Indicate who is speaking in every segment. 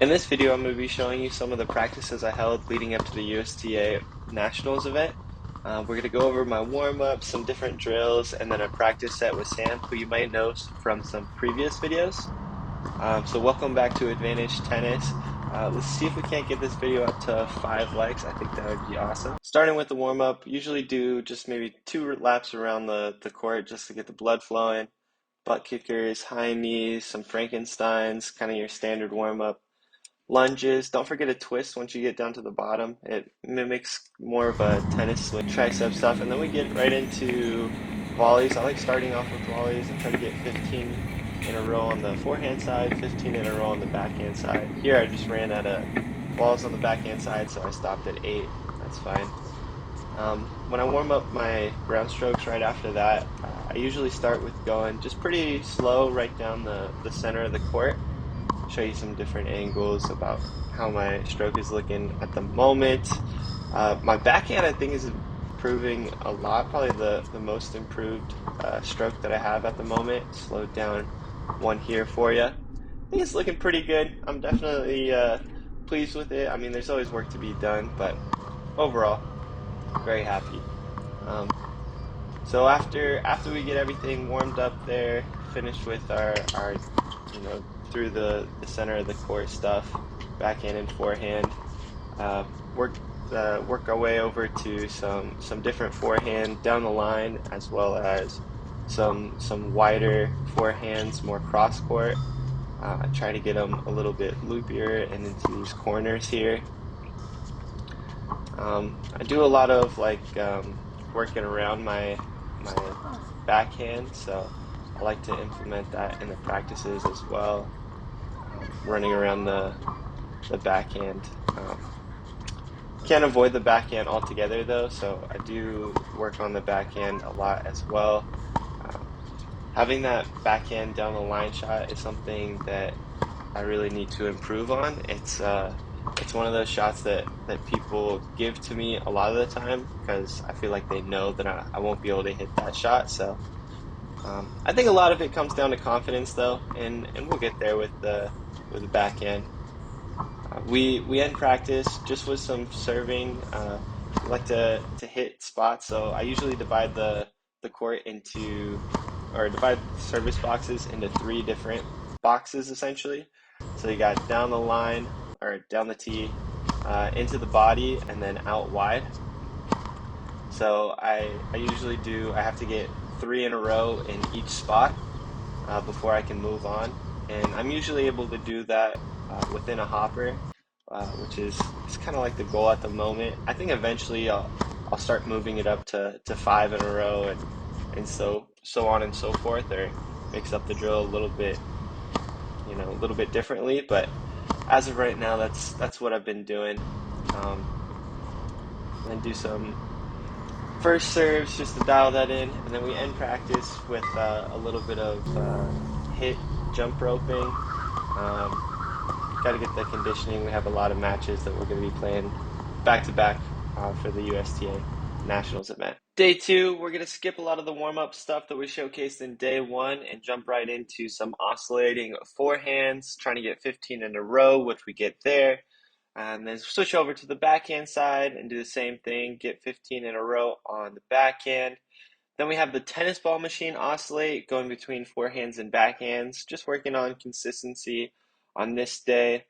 Speaker 1: In this video, I'm going to be showing you some of the practices I held leading up to the USTA Nationals event. We're going to go over my warm-up, some different drills, and then a practice set with Sam, who you might know from some previous videos. So welcome back to Advantage Tennis. Let's see if we can't get this video up to 5 likes. I think that would be awesome. Starting with the warm-up, usually do just maybe 2 laps around the court just to get the blood flowing. Butt kickers, high knees, some Frankensteins, kind of your standard warm-up. Lunges, don't forget to twist once you get down to the bottom. It mimics more of a tennis swing, tricep stuff, and then we get right into volleys. I like starting off with volleys and try to get 15 in a row on the forehand side, 15 in a row on the backhand side. Here I just ran out of balls on the backhand side, so I stopped at 8. That's fine. When I warm up my ground strokes right after that, I usually start with going just pretty slow right down the center of the court. Show you some different angles about how my stroke is looking at the moment. My backhand, I think, is improving a lot. Probably the most improved stroke that I have at the moment. Slowed down one here for you. I think it's looking pretty good. I'm definitely pleased with it. I mean, there's always work to be done, but overall, very happy. Um, so after we get everything warmed up there, finished with our through the center of the court stuff, backhand and forehand, uh, work work our way over to some different forehand down the line, as well as some wider forehands, more cross court. Try to get them a little bit loopier and into these corners here. I do a lot of working around my backhand, so I like to implement that in the practices as well. Running around the backhand. Can't avoid the backhand altogether though, so I do work on the backhand a lot as well. Um, Having that backhand down the line shot is something that I really need to improve on. It's one of those shots that people give to me a lot of the time because I feel like they know that I won't be able to hit that shot. So I think a lot of it comes down to confidence though, and we'll get there with the backhand. We end practice just with some serving. We like to hit spots, so I usually divide the court into or divide service boxes into 3 different boxes essentially. So you got down the line or down the tee, into the body, and then out wide. So I usually do. I have to get 3 in a row in each spot before I can move on, and I'm usually able to do that within a hopper, which is it's kind of like the goal at the moment. I think eventually I'll start moving it up to 5 in a row and so on and so forth, or mix up the drill a little bit, a little bit differently. But as of right now, that's what I've been doing. Um, and then do some first serves just to dial that in, and then we end practice with a little bit of hit jump roping. Got to get the conditioning. We have a lot of matches that we're going to be playing back to back for the USTA Nationals event. Day 2, we're going to skip a lot of the warm-up stuff that we showcased in day 1 and jump right into some oscillating forehands, trying to get 15 in a row, which we get there. And then switch over to the backhand side and do the same thing, get 15 in a row on the backhand. Then we have the tennis ball machine oscillate, going between forehands and backhands, just working on consistency on this day.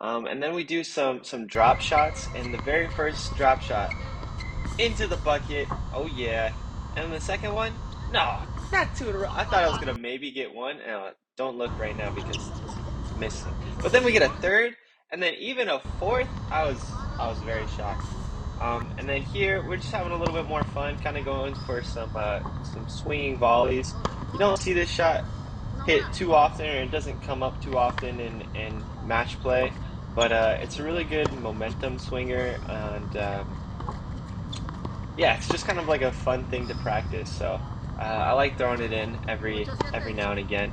Speaker 1: And then we do some drop shots, and the very first drop shot into the bucket. Oh yeah. And the second one, no, not 2 in a row. I thought I was gonna maybe get 1. Don't look right now because it's missing. But then we get a third, and then even a fourth. I was very shocked. And then here we're just having a little bit more fun, kind of going for some swinging volleys. You don't see this shot hit too often, or it doesn't come up too often in match play, but it's a really good momentum swinger, and yeah, it's just kind of like a fun thing to practice. So I like throwing it in every now and again.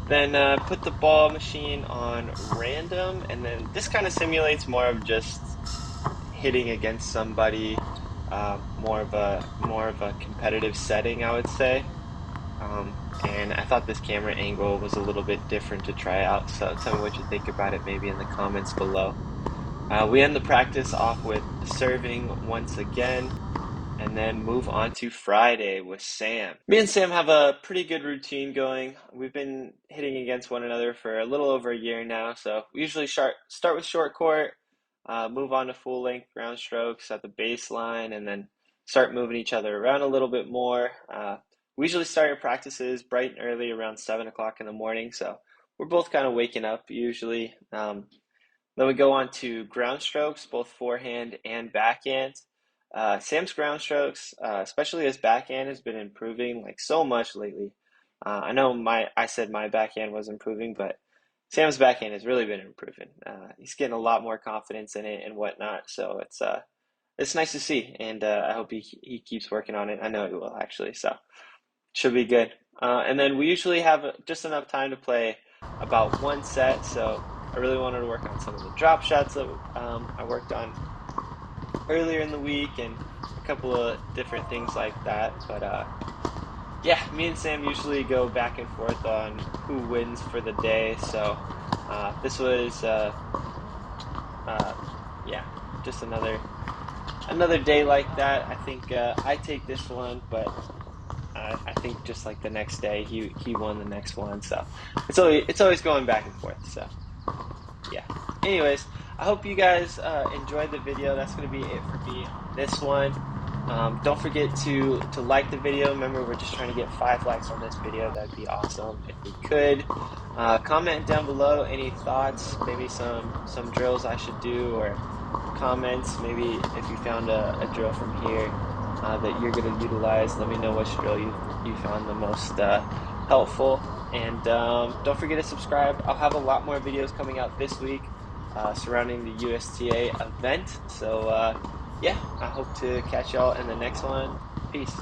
Speaker 1: Then put the ball machine on random, and then this kind of simulates more of just hitting against somebody, more of a competitive setting, I would say. and I thought this camera angle was a little bit different to try out. So tell me what you think about it maybe in the comments below. We end the practice off with serving once again, and then move on to Friday with Sam. Me and Sam have a pretty good routine going. We've been hitting against one another for a little over a year now, so we usually start with short court, move on to full length ground strokes at the baseline, and then start moving each other around a little bit more. We usually start our practices bright and early around 7 o'clock in the morning, so we're both kind of waking up usually. Then we go on to ground strokes, both forehand and backhand. Sam's ground strokes, especially his backhand, has been improving like so much lately. I know I said my backhand was improving, but Sam's backhand has really been improving. He's getting a lot more confidence in it and whatnot. So it's nice to see, and I hope he keeps working on it. I know he will actually. So should be good. And then we usually have just enough time to play about one set. So I really wanted to work on some of the drop shots that I worked on earlier in the week and a couple of different things like that. But yeah, me and Sam usually go back and forth on who wins for the day. So this was yeah, just another day like that. I think I take this one, but I think just like the next day, he won the next one. So it's always going back and forth. So yeah. Anyways, I hope you guys enjoyed the video. That's going to be it for me on this one. Don't forget to like the video. Remember, we're just trying to get 5 likes on this video. That'd be awesome if we could. Comment down below any thoughts, maybe some drills I should do, or comments. Maybe if you found a drill from here that you're going to utilize, let me know which drill you found the most helpful. And don't forget to subscribe. I'll have a lot more videos coming out this week surrounding the USTA event. So yeah, I hope to catch y'all in the next one. Peace.